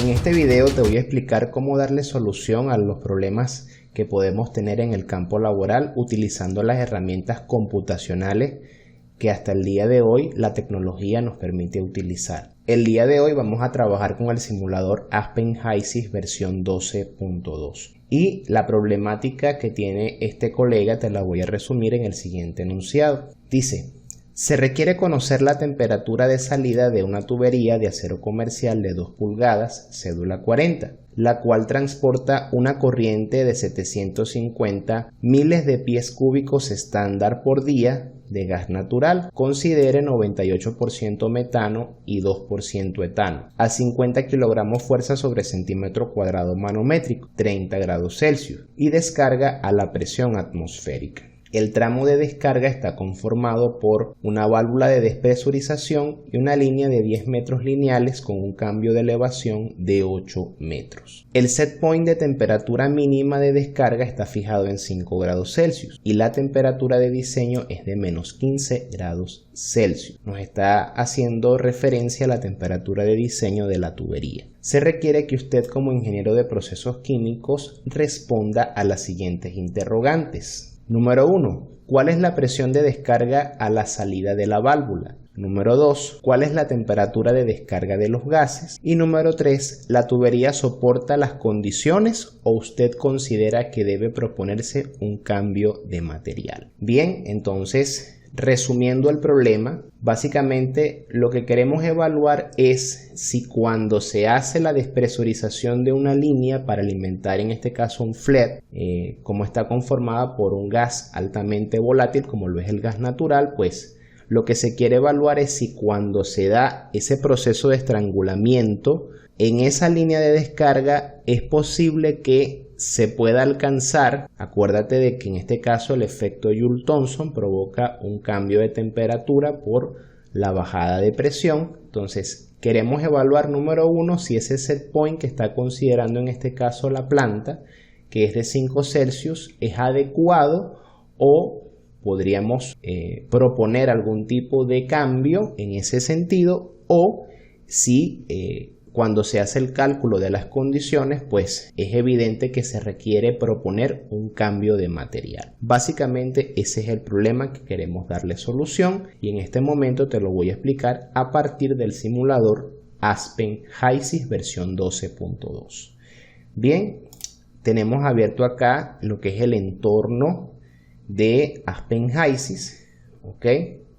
En este video te voy a explicar cómo darle solución a los problemas que podemos tener en el campo laboral utilizando las herramientas computacionales que hasta el día de hoy la tecnología nos permite utilizar. El día de hoy vamos a trabajar con el simulador Aspen HYSYS versión 12.2 y la problemática que tiene este colega te la voy a resumir en el siguiente enunciado. Dice: se requiere conocer la temperatura de salida de una tubería de acero comercial de 2 pulgadas, cédula 40, la cual transporta una corriente de 750 miles de pies cúbicos estándar por día de gas natural. Considere 98% metano y 2% etano, a 50 kilogramos fuerza sobre centímetro cuadrado manométrico, 30 grados Celsius, y descarga a la presión atmosférica. El tramo de descarga está conformado por una válvula de despresurización y una línea de 10 metros lineales con un cambio de elevación de 8 metros. El set point de temperatura mínima de descarga está fijado en 5 grados Celsius y la temperatura de diseño es de menos 15 grados Celsius. Nos está haciendo referencia a la temperatura de diseño de la tubería. Se requiere que usted, como ingeniero de procesos químicos, responda a las siguientes interrogantes. Número 1. ¿Cuál es la presión de descarga a la salida de la válvula? Número 2. ¿Cuál es la temperatura de descarga de los gases? Y número 3. ¿La tubería soporta las condiciones o usted considera que debe proponerse un cambio de material? Bien, entonces, resumiendo el problema, básicamente lo que queremos evaluar es si cuando se hace la despresurización de una línea para alimentar en este caso un FLET, como está conformada por un gas altamente volátil como lo es el gas natural, pues lo que se quiere evaluar es si cuando se da ese proceso de estrangulamiento en esa línea de descarga es posible que se pueda alcanzar. Acuérdate de que en este caso el efecto Joule-Thomson provoca un cambio de temperatura por la bajada de presión. Entonces queremos evaluar, número 1, si ese set point que está considerando en este caso la planta, que es de 5 Celsius, es adecuado o podríamos proponer algún tipo de cambio en ese sentido, o si cuando se hace el cálculo de las condiciones, pues es evidente que se requiere proponer un cambio de material. Básicamente ese es el problema que queremos darle solución y en este momento te lo voy a explicar a partir del simulador Aspen HYSYS versión 12.2. Bien, tenemos abierto acá lo que es el entorno de Aspen HYSYS. ¿Ok?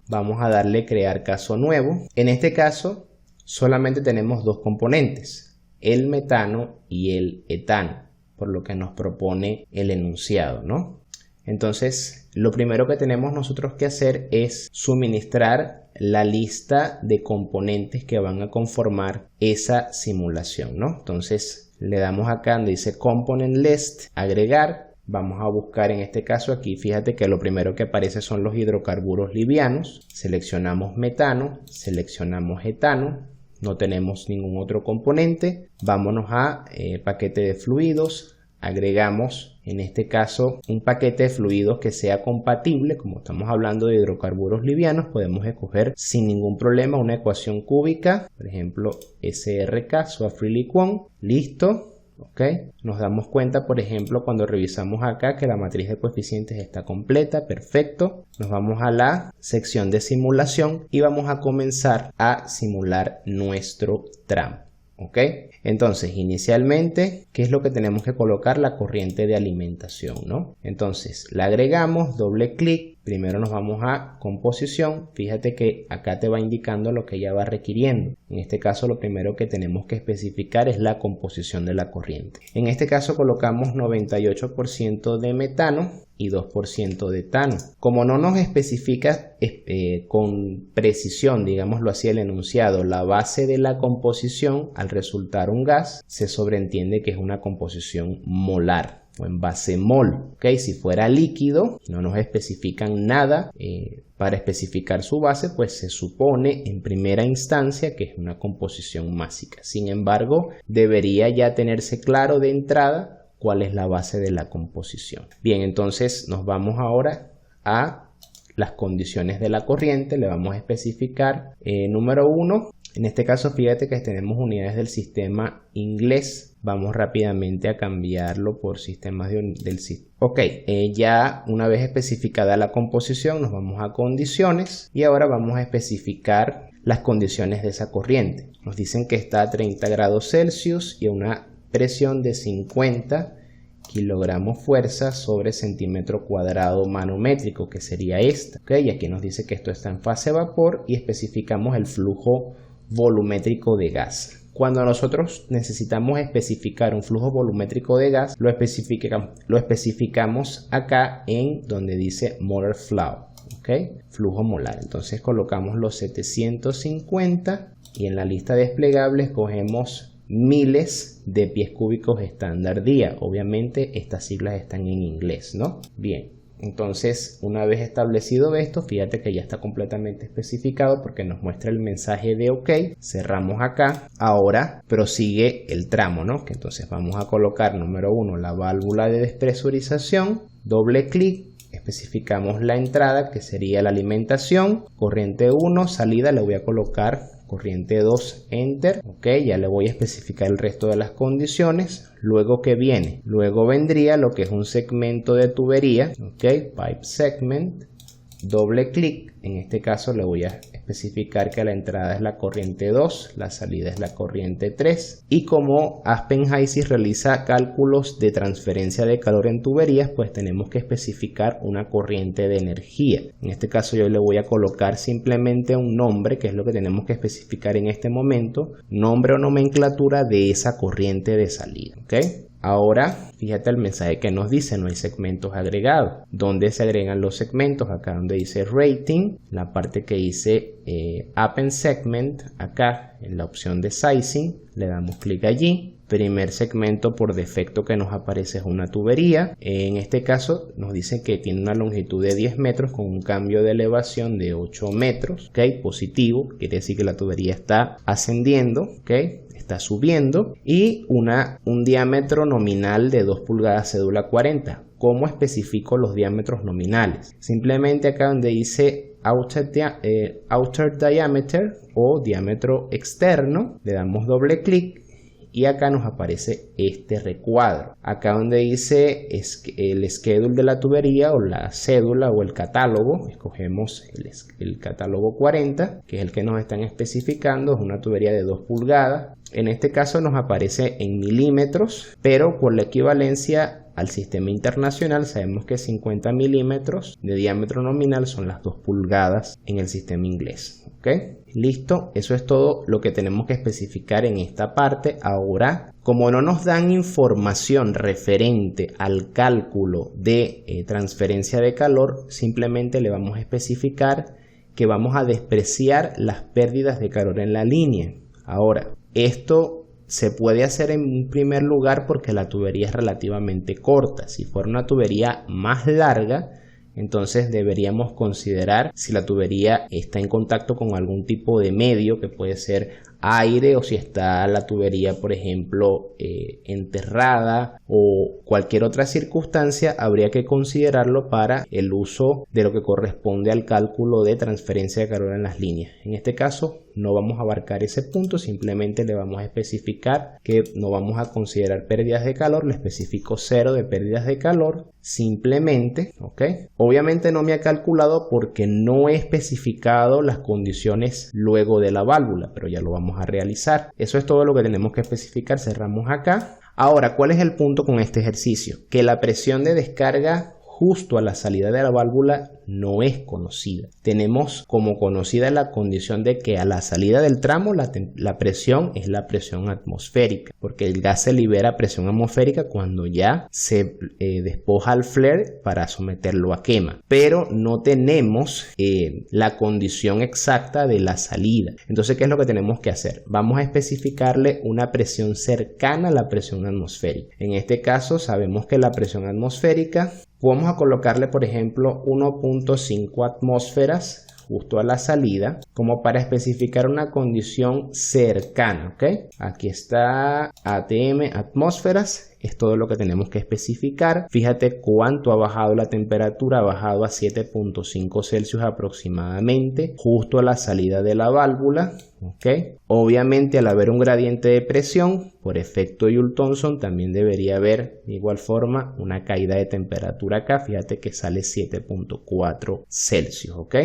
Vamos a darle crear caso nuevo. En este caso solamente tenemos dos componentes, el metano y el etano, por lo que nos propone el enunciado, ¿no? Entonces, lo primero que tenemos nosotros que hacer es suministrar la lista de componentes que van a conformar esa simulación, ¿no? Entonces, le damos acá donde dice Component List, agregar. Vamos a buscar en este caso aquí, fíjate que lo primero que aparece son los hidrocarburos livianos. Seleccionamos metano, seleccionamos etano. No tenemos ningún otro componente. Vámonos a paquete de fluidos. Agregamos en este caso un paquete de fluidos que sea compatible. Como estamos hablando de hidrocarburos livianos, podemos escoger sin ningún problema una ecuación cúbica. Por ejemplo, SRK, Soa-Freely-Kwong. Listo. Okay. Nos damos cuenta, por ejemplo, cuando revisamos acá que la matriz de coeficientes está completa, perfecto. Nos vamos a la sección de simulación y vamos a comenzar a simular nuestro tramo. ¿Ok? Entonces, inicialmente, ¿qué es lo que tenemos que colocar? La corriente de alimentación, ¿no? Entonces, la agregamos, doble clic. Primero nos vamos a composición. Fíjate que acá te va indicando lo que ella va requiriendo. En este caso, lo primero que tenemos que especificar es la composición de la corriente. En este caso, colocamos 98% de metano y 2% de etano. Como no nos especifica con precisión, digámoslo así, el enunciado, la base de la composición, al resultar un gas, se sobreentiende que es una composición molar o en base mol. ¿Okay? Si fuera líquido, no nos especifican nada para especificar su base, pues se supone en primera instancia que es una composición másica. Sin embargo, debería ya tenerse claro de entrada cuál es la base de la composición. Bien, entonces nos vamos ahora a las condiciones de la corriente. Le vamos a especificar número 1, En este caso, fíjate que tenemos unidades del sistema inglés. Vamos rápidamente a cambiarlo por sistemas del sistema. Ok, ya una vez especificada la composición, nos vamos a condiciones y ahora vamos a especificar las condiciones de esa corriente. Nos dicen que está a 30 grados Celsius y a una presión de 50 kilogramos fuerza sobre centímetro cuadrado manométrico, que sería esta. Okay, y aquí nos dice que esto está en fase vapor y especificamos el flujo volumétrico de gas. Cuando nosotros necesitamos especificar un flujo volumétrico de gas, lo especificamos acá en donde dice molar flow, ¿okay? Flujo molar. Entonces colocamos los 750 y en la lista desplegable escogemos miles de pies cúbicos estándar día. Obviamente estas siglas están en inglés, ¿no? Bien. Entonces, una vez establecido esto, fíjate que ya está completamente especificado porque nos muestra el mensaje de OK. Cerramos acá. Ahora prosigue el tramo, ¿no? Que entonces vamos a colocar, número 1, la válvula de despresurización. Doble clic. Especificamos la entrada, que sería la alimentación. Corriente 1, salida, le voy a colocar corriente 2, enter. Ok, ya le voy a especificar el resto de las condiciones. Luego, ¿qué viene? Luego vendría lo que es un segmento de tubería. Ok, pipe segment. Doble clic. En este caso le voy a especificar que la entrada es la corriente 2, la salida es la corriente 3. Y como Aspen HYSYS realiza cálculos de transferencia de calor en tuberías, pues tenemos que especificar una corriente de energía. En este caso yo le voy a colocar simplemente un nombre, que es lo que tenemos que especificar en este momento, nombre o nomenclatura de esa corriente de salida. ¿Ok? Ahora, fíjate el mensaje que nos dice, no hay segmentos agregados. ¿Dónde se agregan los segmentos? Acá donde dice rating, la parte que dice Append segment, acá en la opción de sizing, le damos clic allí. Primer segmento por defecto que nos aparece es una tubería. En este caso nos dice que tiene una longitud de 10 metros con un cambio de elevación de 8 metros. ¿Okay? Positivo, quiere decir que la tubería está ascendiendo. ¿Okay? Está subiendo y un diámetro nominal de 2 pulgadas cédula 40. ¿Cómo especifico los diámetros nominales? Simplemente acá donde dice outer diameter o diámetro externo, le damos doble clic y acá nos aparece este recuadro. Acá donde dice el schedule de la tubería o la cédula o el catálogo, escogemos el catálogo 40, que es el que nos están especificando, es una tubería de 2 pulgadas. En este caso nos aparece en milímetros, pero por la equivalencia al sistema internacional sabemos que 50 milímetros de diámetro nominal son las 2 pulgadas en el sistema inglés. ¿Ok? Listo, eso es todo lo que tenemos que especificar en esta parte. Ahora, como no nos dan información referente al cálculo de transferencia de calor, simplemente le vamos a especificar que vamos a despreciar las pérdidas de calor en la línea. Ahora, esto se puede hacer en primer lugar porque la tubería es relativamente corta. Si fuera una tubería más larga, entonces deberíamos considerar si la tubería está en contacto con algún tipo de medio, que puede ser aire, o si está la tubería, por ejemplo, enterrada o cualquier otra circunstancia, habría que considerarlo para el uso de lo que corresponde al cálculo de transferencia de calor en las líneas. En este caso no vamos a abarcar ese punto, simplemente le vamos a especificar que no vamos a considerar pérdidas de calor, le especifico 0 de pérdidas de calor, simplemente, ¿ok? Obviamente no me ha calculado porque no he especificado las condiciones luego de la válvula, pero ya lo vamos a realizar. Eso es todo lo que tenemos que especificar, cerramos acá. Ahora, ¿cuál es el punto con este ejercicio? Que la presión de descarga justo a la salida de la válvula no es conocida. Tenemos como conocida la condición de que a la salida del tramo la presión es la presión atmosférica, porque el gas se libera presión atmosférica cuando ya se despoja al flare para someterlo a quema, pero no tenemos la condición exacta de la salida. Entonces, ¿qué es lo que tenemos que hacer? Vamos a especificarle una presión cercana a la presión atmosférica. En este caso sabemos que la presión atmosférica, vamos a colocarle por ejemplo 1.5 atmósferas justo a la salida, como para especificar una condición cercana, ¿ok? Aquí está ATM, atmósferas. Es todo lo que tenemos que especificar. Fíjate cuánto ha bajado la temperatura. Ha bajado a 7.5 Celsius aproximadamente, justo a la salida de la válvula. ¿Okay? Obviamente, al haber un gradiente de presión, por efecto Joule-Thomson, también debería haber de igual forma una caída de temperatura acá. Fíjate que sale 7.4 Celsius. ¿Ok?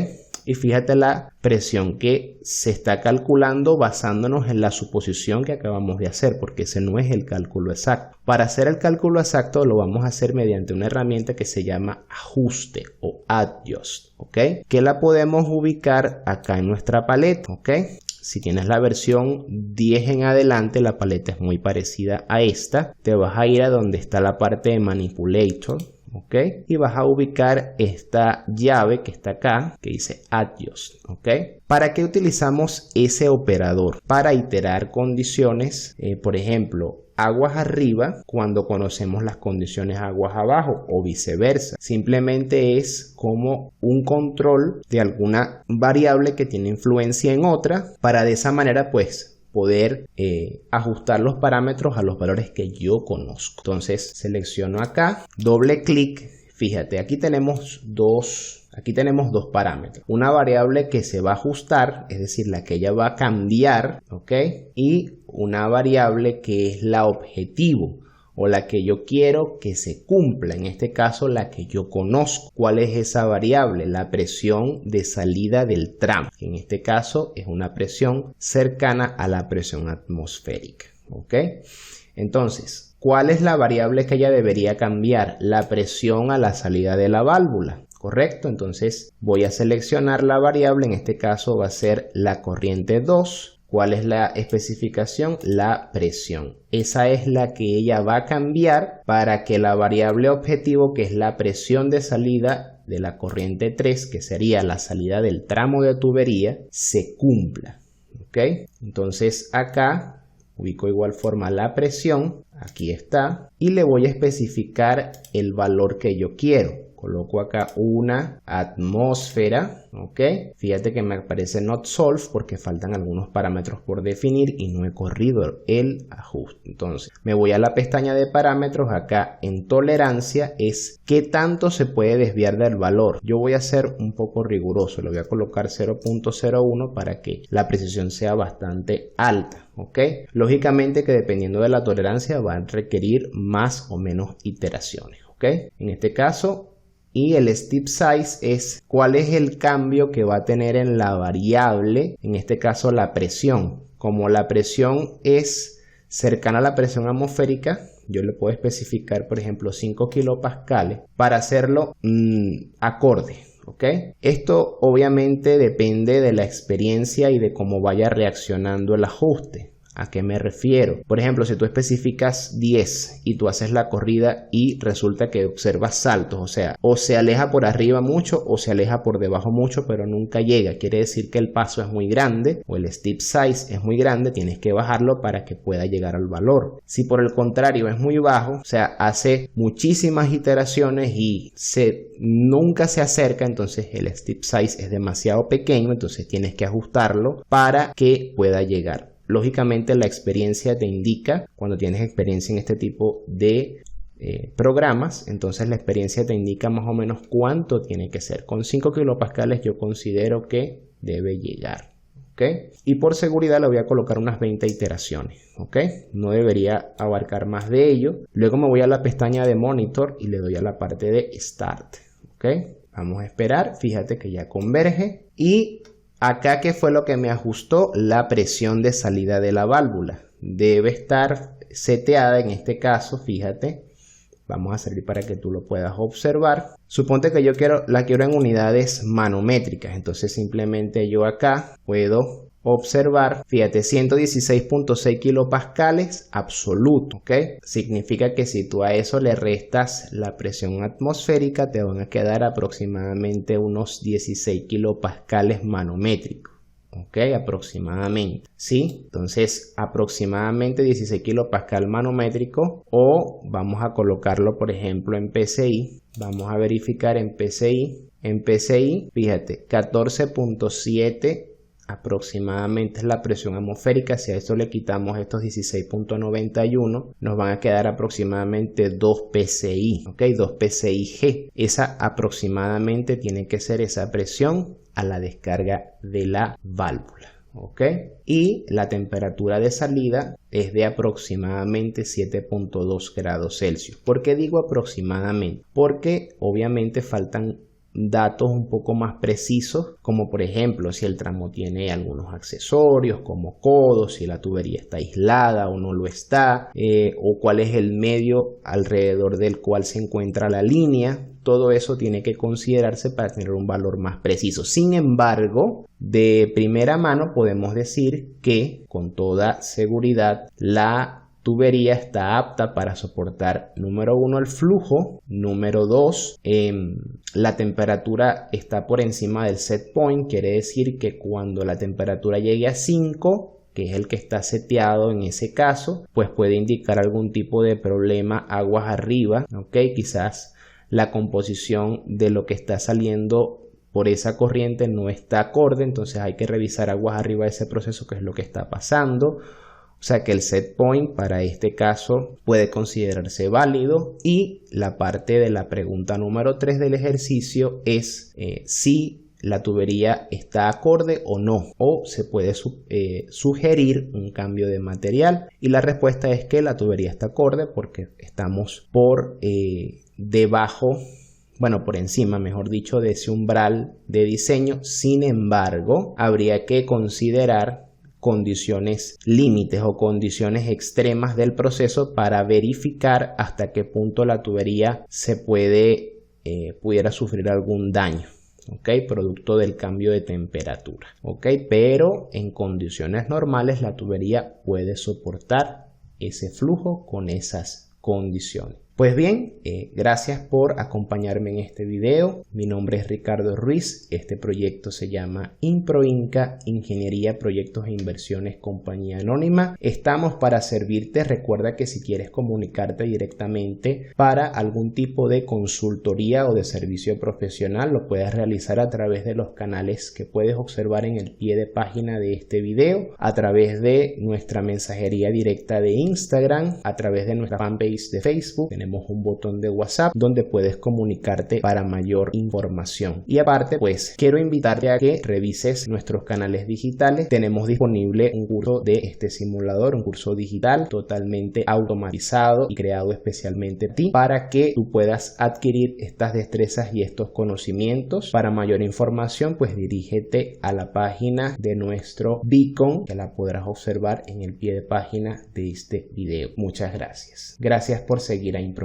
Y fíjate la presión que se está calculando basándonos en la suposición que acabamos de hacer, porque ese no es el cálculo exacto. Para hacer el cálculo exacto lo vamos a hacer mediante una herramienta que se llama ajuste o adjust, ¿ok? Que la podemos ubicar acá en nuestra paleta, ¿ok? Si tienes la versión 10 en adelante, la paleta es muy parecida a esta. Te vas a ir a donde está la parte de manipulator. ¿Ok? Y vas a ubicar esta llave que está acá, que dice adjust. ¿Ok? ¿Para qué utilizamos ese operador? Para iterar condiciones, por ejemplo, aguas arriba cuando conocemos las condiciones aguas abajo o viceversa. Simplemente es como un control de alguna variable que tiene influencia en otra, para de esa manera pues poder ajustar los parámetros a los valores que yo conozco. Entonces selecciono acá, doble clic. Fíjate, aquí tenemos dos parámetros. Una variable que se va a ajustar, es decir, la que ella va a cambiar, ¿ok? Y una variable que es la objetivo, o la que yo quiero que se cumpla, en este caso la que yo conozco. ¿Cuál es esa variable? La presión de salida del tramo, que en este caso es una presión cercana a la presión atmosférica. ¿Ok? Entonces, ¿cuál es la variable que ella debería cambiar? La presión a la salida de la válvula. ¿Correcto? Entonces voy a seleccionar la variable, en este caso va a ser la corriente 2. ¿Cuál es la especificación? La presión. Esa es la que ella va a cambiar para que la variable objetivo, que es la presión de salida de la corriente 3, que sería la salida del tramo de tubería, se cumpla. ¿Ok? Entonces acá ubico de igual forma la presión, aquí está, y le voy a especificar el valor que yo quiero. Coloco acá una atmósfera, ¿ok? Fíjate que me aparece not solved porque faltan algunos parámetros por definir y no he corrido el ajuste. Entonces, me voy a la pestaña de parámetros. Acá en tolerancia es qué tanto se puede desviar del valor. Yo voy a ser un poco riguroso, le voy a colocar 0.01 para que la precisión sea bastante alta, ¿ok? Lógicamente que dependiendo de la tolerancia va a requerir más o menos iteraciones, ¿ok? En este caso, y el step size es cuál es el cambio que va a tener en la variable, en este caso la presión. Como la presión es cercana a la presión atmosférica, yo le puedo especificar, por ejemplo, 5 kilopascales para hacerlo acorde. ¿Ok? Esto obviamente depende de la experiencia y de cómo vaya reaccionando el ajuste. ¿A qué me refiero? Por ejemplo, si tú especificas 10 y tú haces la corrida y resulta que observas saltos, o sea, o se aleja por arriba mucho o se aleja por debajo mucho, pero nunca llega. Quiere decir que el paso es muy grande o el step size es muy grande, tienes que bajarlo para que pueda llegar al valor. Si por el contrario es muy bajo, o sea, hace muchísimas iteraciones y nunca se acerca, entonces el step size es demasiado pequeño, entonces tienes que ajustarlo para que pueda llegar. Lógicamente la experiencia te indica, cuando tienes experiencia en este tipo de programas, entonces la experiencia te indica más o menos cuánto tiene que ser. Con 5 kilopascales yo considero que debe llegar. ¿Ok? Y por seguridad le voy a colocar unas 20 iteraciones. ¿Ok? No debería abarcar más de ello. Luego me voy a la pestaña de monitor y le doy a la parte de start. ¿Ok? Vamos a esperar. Fíjate que ya converge y acá, ¿qué fue lo que me ajustó? La presión de salida de la válvula. Debe estar seteada en este caso, fíjate. Vamos a salir para que tú lo puedas observar. Suponte que yo la quiero en unidades manométricas. Entonces simplemente yo acá puedo observar, fíjate, 116.6 kilopascales absoluto, ¿ok? Significa que si tú a eso le restas la presión atmosférica, te van a quedar aproximadamente unos 16 kilopascales manométricos, ¿ok? Aproximadamente, ¿sí? Entonces, aproximadamente 16 kilopascal manométrico, o vamos a colocarlo, por ejemplo, en PSI. Vamos a verificar en PSI. En PSI, fíjate, 14.7 aproximadamente es la presión atmosférica. Si a esto le quitamos estos 16.91, nos van a quedar aproximadamente 2 PSI, ¿ok? 2 PSI-G. Esa aproximadamente tiene que ser esa presión a la descarga de la válvula, ¿ok? Y la temperatura de salida es de aproximadamente 7.2 grados Celsius. ¿Por qué digo aproximadamente? Porque obviamente faltan datos un poco más precisos, como por ejemplo si el tramo tiene algunos accesorios como codos, si la tubería está aislada o no lo está, o cuál es el medio alrededor del cual se encuentra la línea. Todo eso tiene que considerarse para tener un valor más preciso. Sin embargo, de primera mano podemos decir que con toda seguridad la tubería está apta para soportar, número 1, el flujo, número 2, la temperatura está por encima del set point, quiere decir que cuando la temperatura llegue a 5, que es el que está seteado en ese caso, pues puede indicar algún tipo de problema aguas arriba, ¿ok? Quizás la composición de lo que está saliendo por esa corriente no está acorde, entonces hay que revisar aguas arriba de ese proceso, qué es lo que está pasando. O sea que el set point para este caso puede considerarse válido. Y la parte de la pregunta número 3 del ejercicio es si la tubería está acorde o no, o se puede sugerir un cambio de material. Y la respuesta es que la tubería está acorde porque estamos por debajo, bueno, por encima, mejor dicho, de ese umbral de diseño. Sin embargo, habría que considerar condiciones límites o condiciones extremas del proceso para verificar hasta qué punto la tubería se pudiera sufrir algún daño, ¿ok? Producto del cambio de temperatura, ¿ok? Pero en condiciones normales la tubería puede soportar ese flujo con esas condiciones. Pues bien, gracias por acompañarme en este video. Mi nombre es Ricardo Ruiz. Este proyecto se llama ImproInca, Ingeniería, Proyectos e Inversiones, Compañía Anónima. Estamos para servirte. Recuerda que si quieres comunicarte directamente para algún tipo de consultoría o de servicio profesional, lo puedes realizar a través de los canales que puedes observar en el pie de página de este video, a través de nuestra mensajería directa de Instagram, a través de nuestra fanpage de Facebook. Tenemos un botón de WhatsApp donde puedes comunicarte para mayor información. Y aparte, pues quiero invitarte a que revises nuestros canales digitales. Tenemos disponible un curso de este simulador, un curso digital totalmente automatizado y creado especialmente para ti, para que tú puedas adquirir estas destrezas y estos conocimientos. Para mayor información, pues dirígete a la página de nuestro beacon, que la podrás observar en el pie de página de este video. Muchas gracias. Gracias por seguir a ImproInca.